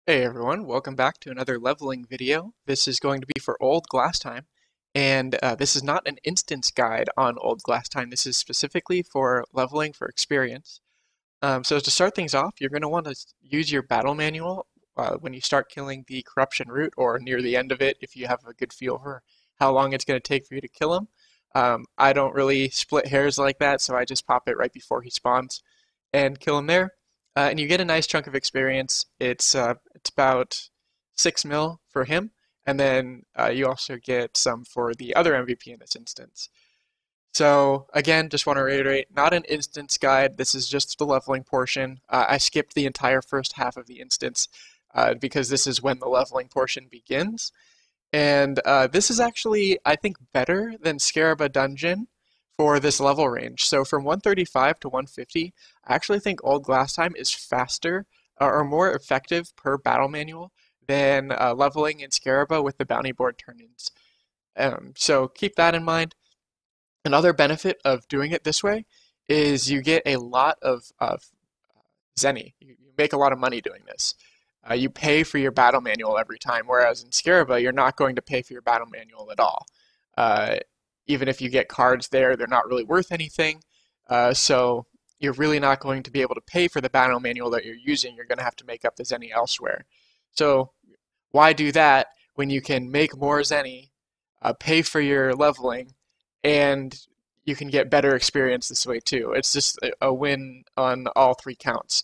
Hey everyone, welcome back to another leveling video. This is going to be for Old Glast Heim, and this is not an instance guide on Old Glast Heim. This is specifically for leveling for experience. So to start things off, you're going to want to use your battle manual when you start killing the corruption root, or near the end of it if you have a good feel for how long it's going to take for you to kill him. I don't really split hairs like that, so I just pop it right before he spawns and kill him there. And you get a nice chunk of experience. It's about 6 mil for him, and then you also get some for the other MVP in this instance. So again, just want to reiterate, not an instance guide. This is just the leveling portion. I skipped the entire first half of the instance because this is when the leveling portion begins. And this is actually, I think, better than Scaraba Dungeon for this level range. So from 135 to 150, I actually think Old Glast Heim is faster or more effective per battle manual than leveling in Scaraba with the bounty board turn-ins. So keep that in mind. Another benefit of doing it this way is you get a lot of Zenny. You make a lot of money doing this. You pay for your battle manual every time, whereas in Scaraba, you're not going to pay for your battle manual at all. Even if you get cards there, they're not really worth anything. So you're really not going to be able to pay for the battle manual that you're using. You're going to have to make up the Zenny elsewhere. So why do that when you can make more Zenny, pay for your leveling, and you can get better experience this way too? It's just a win on all three counts.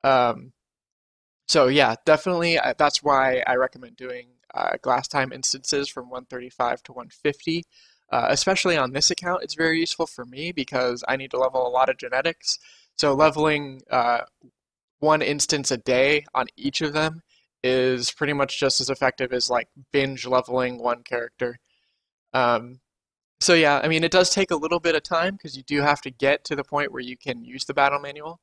So yeah, definitely that's why I recommend doing Glast Heim instances from 135 to 150. Especially on this account, it's very useful for me because I need to level a lot of genetics. So leveling one instance a day on each of them is pretty much just as effective as like binge leveling one character. Um, so yeah, I mean, it does take a little bit of time because you do have to get to the point where you can use the battle manual,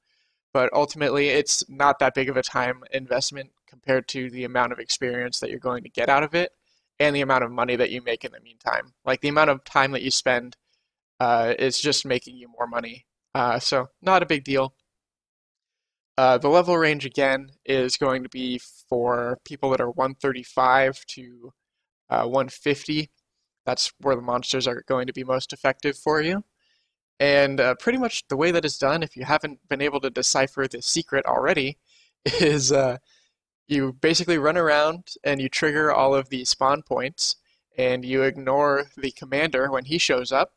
but ultimately it's not that big of a time investment compared to the amount of experience that you're going to get out of it and the amount of money that you make in the meantime. Like the amount of time that you spend is just making you more money. So not a big deal. The level range again is going to be for people that are 135 to 150. That's where the monsters are going to be most effective for you. And pretty much the way that it's done, if you haven't been able to decipher the secret already, is you basically run around and you trigger all of the spawn points, and you ignore the commander when he shows up.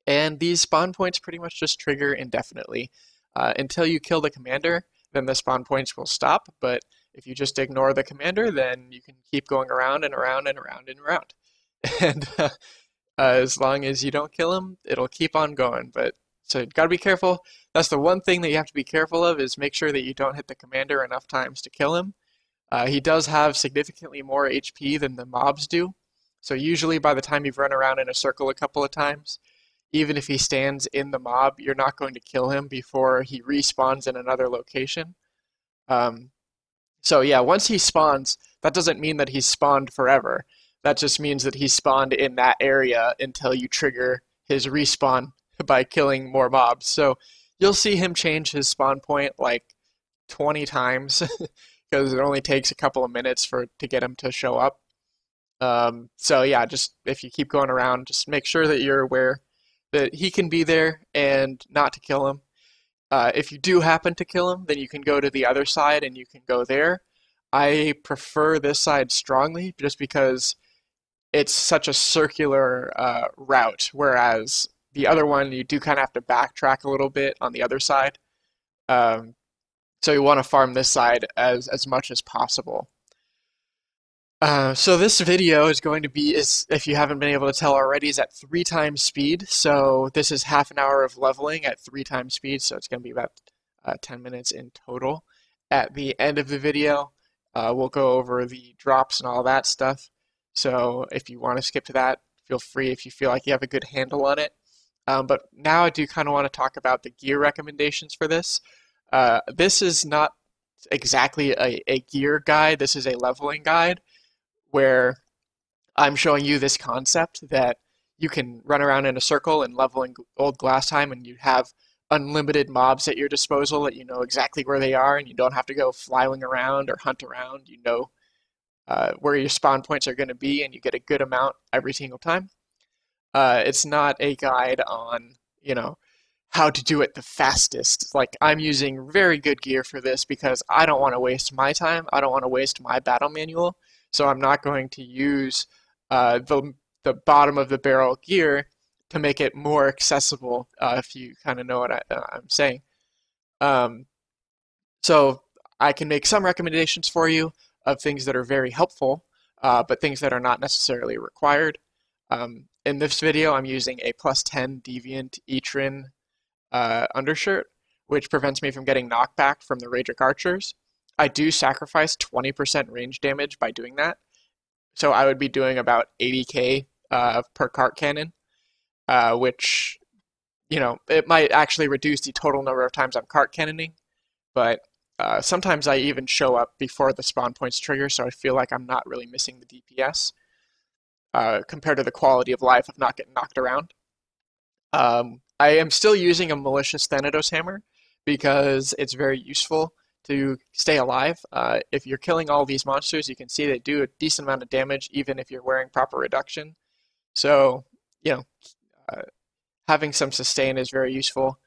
And these spawn points pretty much just trigger indefinitely. Until you kill the commander, then the spawn points will stop. But if you just ignore the commander, then you can keep going around and around and around and around. And as long as you don't kill him, it'll keep on going. But so you gotta be careful. That's the one thing that you have to be careful of, is make sure that you don't hit the commander enough times to kill him. He does have significantly more HP than the mobs do. So usually by the time you've run around in a circle a couple of times, even if he stands in the mob, you're not going to kill him before he respawns in another location. Um, so yeah, once he spawns, that doesn't mean that he's spawned forever. That just means that he spawned in that area until you trigger his respawn by killing more mobs. So you'll see him change his spawn point like 20 times because it only takes a couple of minutes to get him to show up. So yeah, just if you keep going around, just make sure that you're aware that he can be there and not to kill him. If you do happen to kill him, then you can go to the other side and you can go there. I prefer this side strongly just because it's such a circular route, whereas the other one you do kind of have to backtrack a little bit on the other side. Um, so you want to farm this side as much as possible. So this video is going to be, if you haven't been able to tell already, is at 3 times speed. So this is half an hour of leveling at 3 times speed, so it's going to be about 10 minutes in total. At the end of the video, we'll go over the drops and all that stuff. So if you want to skip to that, feel free if you feel like you have a good handle on it. But now I do kind of want to talk about the gear recommendations for this. This is not exactly a gear guide. This is a leveling guide where I'm showing you this concept that you can run around in a circle and level in Old Glast Heim, and you have unlimited mobs at your disposal that you know exactly where they are and you don't have to go flying around or hunt around. You know where your spawn points are going to be and you get a good amount every single time. It's not a guide on, you know, how to do it the fastest. Like, I'm using very good gear for this because I don't want to waste my time. I don't want to waste my battle manual. So I'm not going to use the bottom of the barrel gear to make it more accessible, if you kind of know what I'm saying. Um, so I can make some recommendations for you of things that are very helpful, but things that are not necessarily required. In this video, I'm using a +10 Deviant Etrin undershirt, which prevents me from getting knockback from the Raedric archers. I do sacrifice 20% range damage by doing that, so I would be doing about 80k per cart cannon, which, you know, it might actually reduce the total number of times I'm cart cannoning, but sometimes I even show up before the spawn points trigger, so I feel like I'm not really missing the DPS compared to the quality of life of not getting knocked around. I am still using a malicious Thanatos hammer because it's very useful to stay alive. If you're killing all these monsters, you can see they do a decent amount of damage even if you're wearing proper reduction. So, you know, uh, having some sustain is very useful.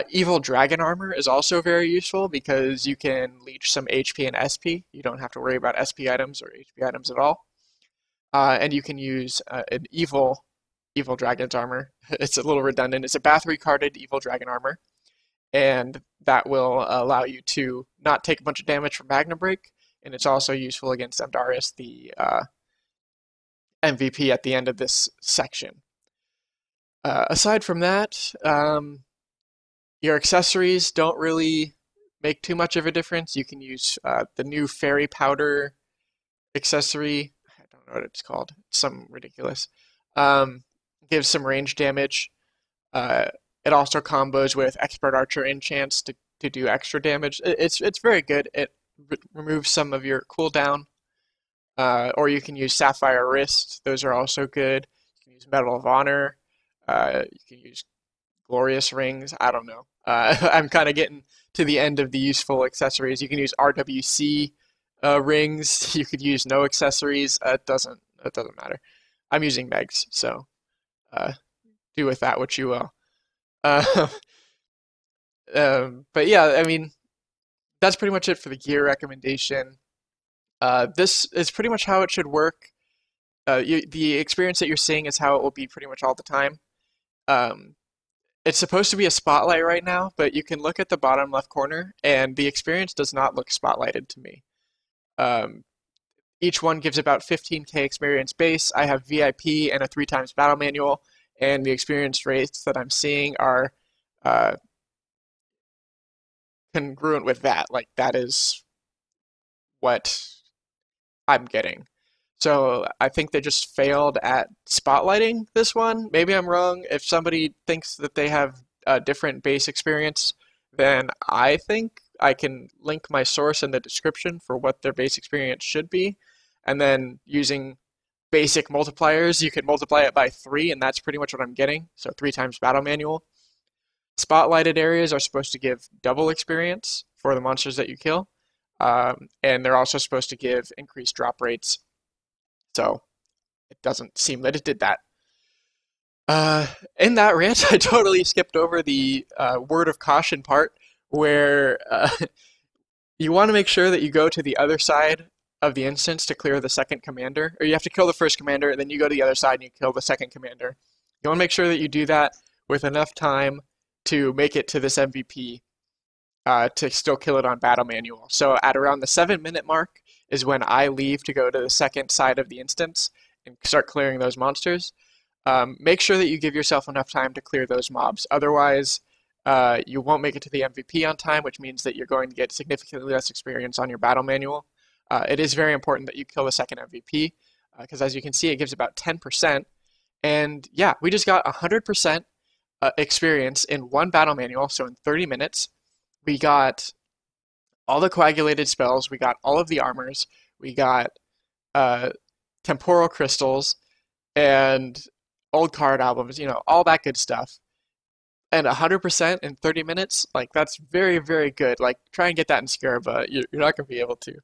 Evil Dragon Armor is also very useful because you can leech some HP and SP. You don't have to worry about SP items or HP items at all. And you can use an Evil Dragon's Armor. It's a little redundant. It's a battery carded Evil Dragon Armor, and that will allow you to not take a bunch of damage from Magna Break, and it's also useful against Amdaris, the MVP at the end of this section. Aside from that, your accessories don't really make too much of a difference. You can use the new Fairy Powder accessory. I don't know what it's called. It's something ridiculous. Gives some range damage. It also combos with Expert Archer enchants to do extra damage. It's very good. It removes some of your cooldown. Or you can use Sapphire Wrist. Those are also good. You can use Medal of Honor. You can use Glorious Rings. I don't know. I'm kind of getting to the end of the useful accessories. You can use RWC rings. You could use no accessories. It doesn't matter. I'm using Megs, so do with that what you will. Uh, but yeah, I mean, that's pretty much it for the gear recommendation. This is pretty much how it should work. The experience that you're seeing is how it will be pretty much all the time. Um, it's supposed to be a spotlight right now, but you can look at the bottom left corner, and the experience does not look spotlighted to me. Um, each one gives about 15k experience base. I have VIP and a 3x battle manual, and the experience rates that I'm seeing are uh, congruent with that. Like, that is what I'm getting. So I think they just failed at spotlighting this one. Maybe I'm wrong. If somebody thinks that they have a different base experience, then I think I can link my source in the description for what their base experience should be. And then using basic multipliers, you can multiply it by 3, and that's pretty much what I'm getting. So 3x battle manual. Spotlighted areas are supposed to give double experience for the monsters that you kill. And they're also supposed to give increased drop rates. So it doesn't seem that it did that. In that rant, I totally skipped over the word of caution part where you want to make sure that you go to the other side of the instance to clear the second commander. Or you have to kill the first commander, and then you go to the other side and you kill the second commander. You want to make sure that you do that with enough time to make it to this MVP to still kill it on battle manual. So at around the 7-minute mark is when I leave to go to the second side of the instance and start clearing those monsters. Make sure that you give yourself enough time to clear those mobs. Otherwise, you won't make it to the MVP on time, which means that you're going to get significantly less experience on your battle manual. It is very important that you kill the second MVP, because as you can see, it gives about 10%. And yeah, we just got 100% experience in one battle manual, so in 30 minutes. We got all the coagulated spells, we got all of the armors, we got temporal crystals, and old card albums, you know, all that good stuff. And 100% in 30 minutes, like that's very, very good. Like try and get that in Scarab, but you're not going to be able to.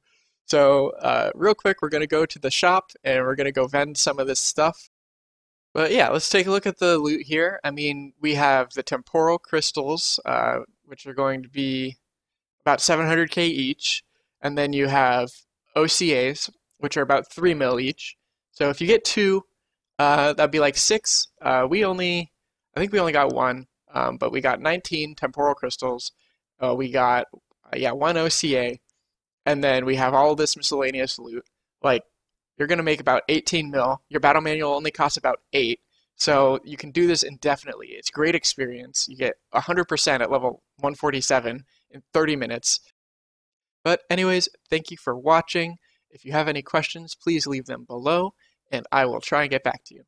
So real quick, we're going to go to the shop and we're going to go vend some of this stuff. But yeah, let's take a look at the loot here. I mean, we have the temporal crystals, which are going to be about 700k each. And then you have OCAs, which are about 3 mil each. So if you get two, that'd be like six. I think we only got one, but we got 19 temporal crystals. We got, yeah, one OCA, and then we have all this miscellaneous loot. Like, you're gonna make about 18 mil. Your battle manual only costs about 8, so you can do this indefinitely. It's great experience. You get 100% at level 147 in 30 minutes. But anyways, thank you for watching. If you have any questions, please leave them below, and I will try and get back to you.